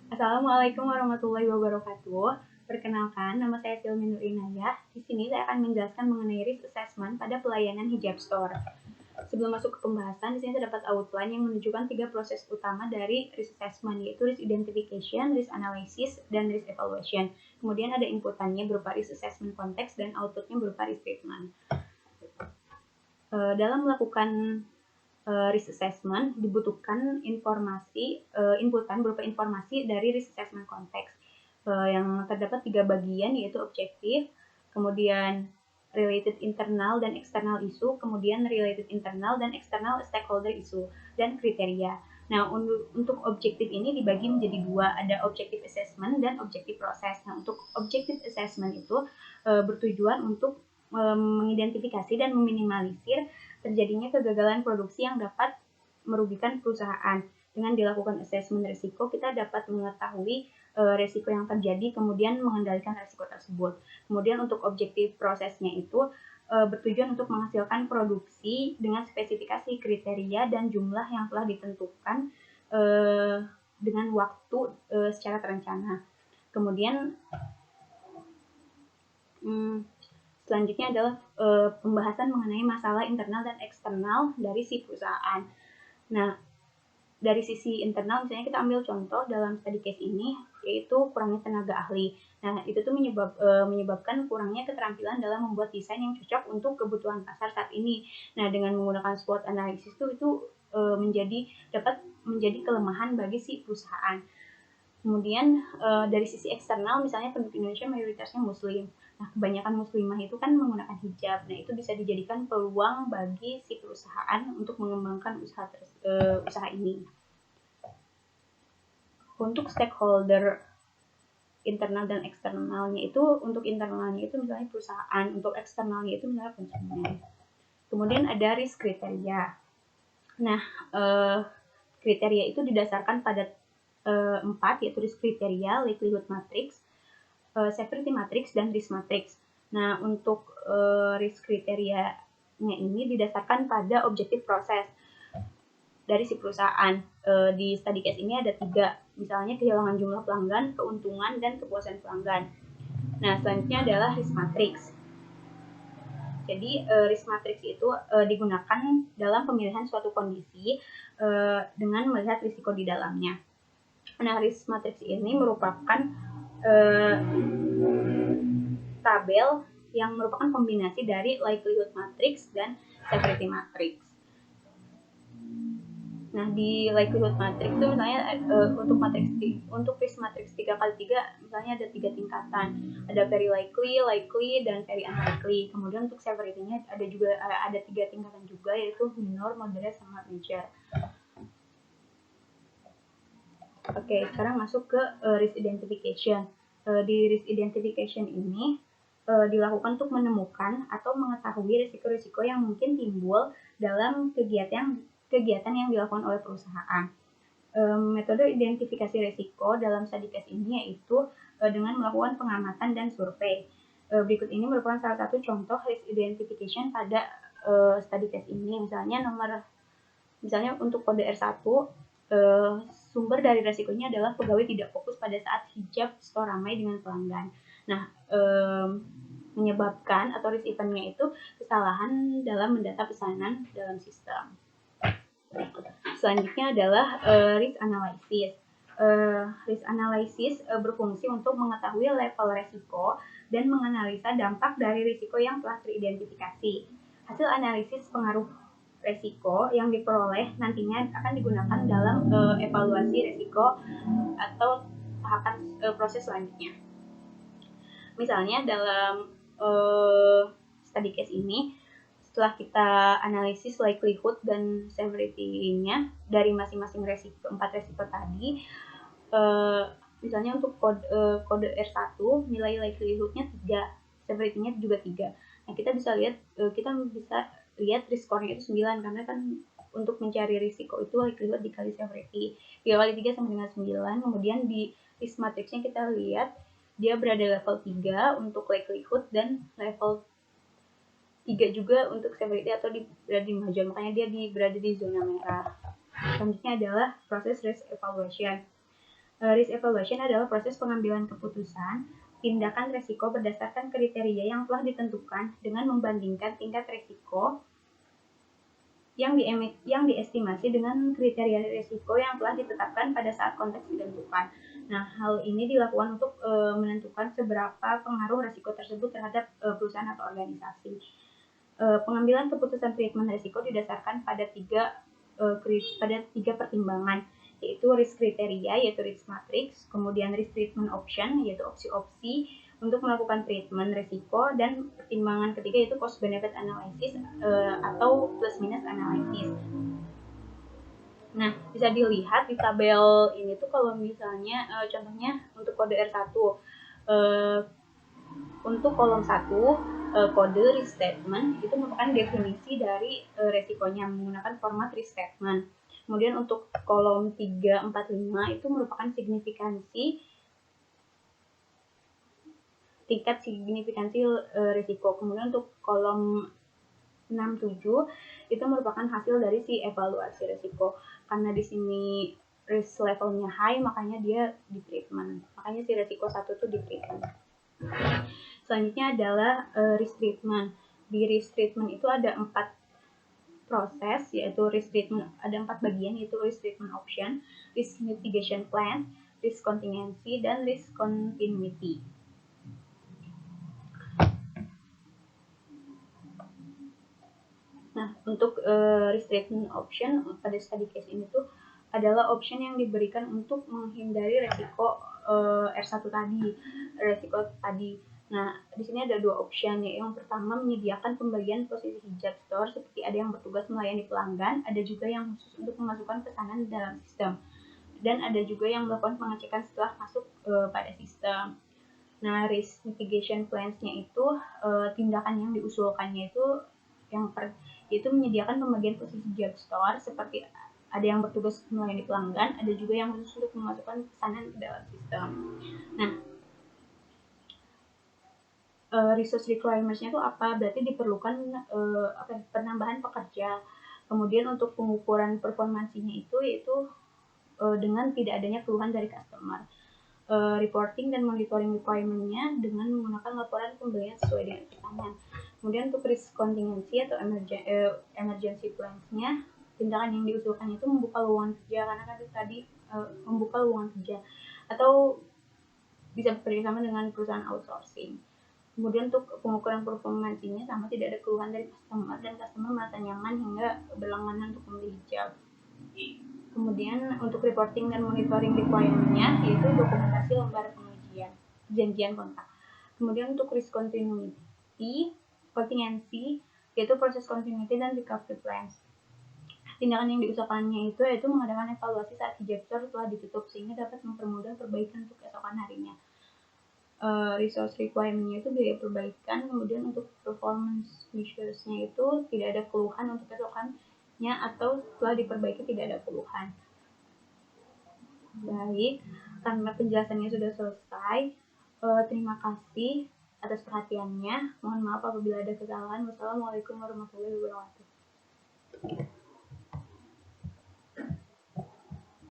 Assalamualaikum warahmatullahi wabarakatuh. Perkenalkan, nama saya Silmi Nur Inayah. Di sini saya akan menjelaskan mengenai risk assessment pada pelayanan hijab store. Sebelum masuk ke pembahasan, di sini terdapat outline yang menunjukkan 3 proses utama dari risk assessment, yaitu risk identification, risk analysis, dan risk evaluation. Kemudian ada inputannya berupa risk assessment konteks dan outputnya berupa risk treatment. Dalam melakukan risk assessment dibutuhkan inputan berupa informasi dari risk assessment konteks yang terdapat 3 bagian, yaitu objektif, kemudian related internal dan external issue, kemudian related internal dan external stakeholder issue, dan kriteria. Nah, untuk objektif ini dibagi menjadi 2, ada objective assessment dan objective process. Nah, untuk objective assessment itu bertujuan untuk mengidentifikasi dan meminimalisir terjadinya kegagalan produksi yang dapat merugikan perusahaan. Dengan dilakukan asesmen risiko, kita dapat mengetahui risiko yang terjadi, kemudian mengendalikan risiko tersebut. Kemudian untuk objektif prosesnya itu bertujuan untuk menghasilkan produksi dengan spesifikasi kriteria dan jumlah yang telah ditentukan dengan waktu secara terencana. Kemudian selanjutnya adalah pembahasan mengenai masalah internal dan eksternal dari si perusahaan. Nah, dari sisi internal misalnya kita ambil contoh dalam study case ini, yaitu kurangnya tenaga ahli. Nah, itu tuh menyebabkan kurangnya keterampilan dalam membuat desain yang cocok untuk kebutuhan pasar saat ini. Nah, dengan menggunakan SWOT analysis itu dapat menjadi kelemahan bagi si perusahaan. Kemudian dari sisi eksternal, misalnya penduduk Indonesia mayoritasnya Muslim. Nah, kebanyakan muslimah itu kan menggunakan hijab. Nah, itu bisa dijadikan peluang bagi si perusahaan untuk mengembangkan usaha ini. Untuk stakeholder internal dan eksternalnya itu, untuk internalnya itu misalnya perusahaan, untuk eksternalnya itu misalnya konsumen. Kemudian ada risk kriteria. Nah, kriteria itu didasarkan pada 4, yaitu risk kriteria, likelihood matrix, severity matrix, dan risk matrix. Nah, untuk risk kriterianya ini didasarkan pada objektif proses dari si perusahaan. Di study case ini ada 3, misalnya kehilangan jumlah pelanggan, keuntungan, dan kepuasan pelanggan. Nah, selanjutnya adalah risk matrix. Jadi risk matrix itu digunakan dalam pemilihan suatu kondisi dengan melihat risiko di dalamnya. Nah, risk matrix ini merupakan tabel yang merupakan kombinasi dari likelihood matrix dan severity matrix. Nah, di likelihood matrix itu misalnya untuk risk matrix 3x3 misalnya ada 3 tingkatan. Ada very likely, dan very unlikely. Kemudian untuk severity-nya ada 3 tingkatan juga, yaitu minor, moderate, sama major. Oke, sekarang masuk ke risk identification. Di risk identification ini dilakukan untuk menemukan atau mengetahui risiko-risiko yang mungkin timbul dalam kegiatan yang dilakukan oleh perusahaan. Metode identifikasi risiko dalam study case ini yaitu dengan melakukan pengamatan dan survei. Berikut ini merupakan salah satu contoh risk identification pada study case ini. Misalnya untuk kode R1, sumber dari risikonya adalah pegawai tidak fokus pada saat hijab store ramai dengan pelanggan. Nah, menyebabkan atau risk event-nya itu kesalahan dalam mendata pesanan dalam sistem. Selanjutnya adalah risk analysis. Risk analysis berfungsi untuk mengetahui level risiko dan menganalisa dampak dari risiko yang telah teridentifikasi. Hasil analisis pengaruh risiko yang diperoleh nantinya akan digunakan dalam evaluasi risiko atau tahapan proses selanjutnya. Misalnya dalam study case ini, setelah kita analisis likelihood dan severity-nya dari masing-masing 4 resiko tadi, misalnya untuk kode R1 nilai likelihood-nya 3, severity-nya juga 3. Nah, kita bisa lihat risk score-nya itu 9, karena kan untuk mencari risiko itu likelihood dikali severity. 3 kali 3 sama dengan 9. Kemudian di risk matrix-nya kita lihat dia berada level 3 untuk likelihood dan level 3 juga untuk severity atau berada di major, makanya dia berada di zona merah. Selanjutnya adalah proses risk evaluation. Risk evaluation adalah proses pengambilan keputusan tindakan resiko berdasarkan kriteria yang telah ditentukan dengan membandingkan tingkat resiko yang diestimasi dengan kriteria risiko yang telah ditetapkan pada saat konteks ditentukan. Nah, hal ini dilakukan untuk menentukan seberapa pengaruh risiko tersebut terhadap perusahaan atau organisasi. Pengambilan keputusan treatment risiko didasarkan pada tiga pertimbangan, yaitu risk kriteria, yaitu risk matrix, kemudian risk treatment option, yaitu opsi-opsi untuk melakukan treatment risiko, dan pertimbangan ketiga yaitu cost benefit analysis atau plus minus analysis. Nah, bisa dilihat di tabel ini tuh kalau misalnya contohnya untuk kode R1 untuk kolom 1 kode risk statement itu merupakan definisi dari resikonya menggunakan format risk statement. Kemudian untuk kolom 3, 4, 5 itu merupakan tingkat signifikansi risiko. Kemudian untuk kolom 6, 7 itu merupakan hasil dari si evaluasi risiko. Karena di sini risk levelnya high, makanya dia di treatment. Makanya si risiko 1 itu di treatment. Selanjutnya adalah risk treatment. Di risk treatment itu ada 4 proses, yaitu risk treatment ada 4 bagian, yaitu risk treatment option, risk mitigation plan, risk contingency, dan risk continuity. Nah, untuk risk treatment option pada study case ini tuh adalah option yang diberikan untuk menghindari resiko R1 tadi. Nah, di sini ada 2 option, yaitu yang pertama menyediakan pembagian posisi hijab store seperti ada yang bertugas melayani pelanggan, ada juga yang khusus untuk memasukkan pesanan dalam sistem, dan ada juga yang melakukan pengecekan setelah masuk pada sistem. Nah, risk mitigation plans-nya itu tindakan yang diusulkannya itu yaitu menyediakan pembagian posisi hijab store seperti ada yang bertugas melayani pelanggan, ada juga yang khusus untuk memasukkan pesanan ke dalam sistem. Nah, resource requirements-nya itu apa? Berarti diperlukan penambahan pekerja. Kemudian untuk pengukuran performansinya itu yaitu dengan tidak adanya keluhan dari customer. Reporting dan monitoring requirement-nya dengan menggunakan laporan pembelian sesuai dengan pesanan. Kemudian untuk risk contingency atau emergency plans-nya, tindakan yang diusulkan itu membuka lowongan kerja, karena kan tadi membuka lowongan kerja atau bisa bekerjasama dengan perusahaan outsourcing. Kemudian untuk pengukuran performansinya sama, tidak ada keluhan dari customer dan customer merasa nyaman hingga berlangganan untuk membeli hijab. Kemudian untuk reporting dan monitoring requirement-nya yaitu dokumentasi lembar pengujian, janjian kontak. Kemudian untuk risk contingency yaitu proses continuity dan recovery plans. Tindakan yang diusahakannya itu yaitu mengadakan evaluasi saat hijab store telah ditutup sehingga dapat mempermudah perbaikan untuk keesokan harinya. Resource requirement-nya itu biaya perbaikan. Kemudian untuk performance measures-nya itu tidak ada keluhan untuk keesokannya atau setelah diperbaiki tidak ada keluhan. Baik, karena penjelasannya sudah selesai, terima kasih atas perhatiannya. Mohon maaf apabila ada kesalahan. Wassalamualaikum warahmatullahi wabarakatuh.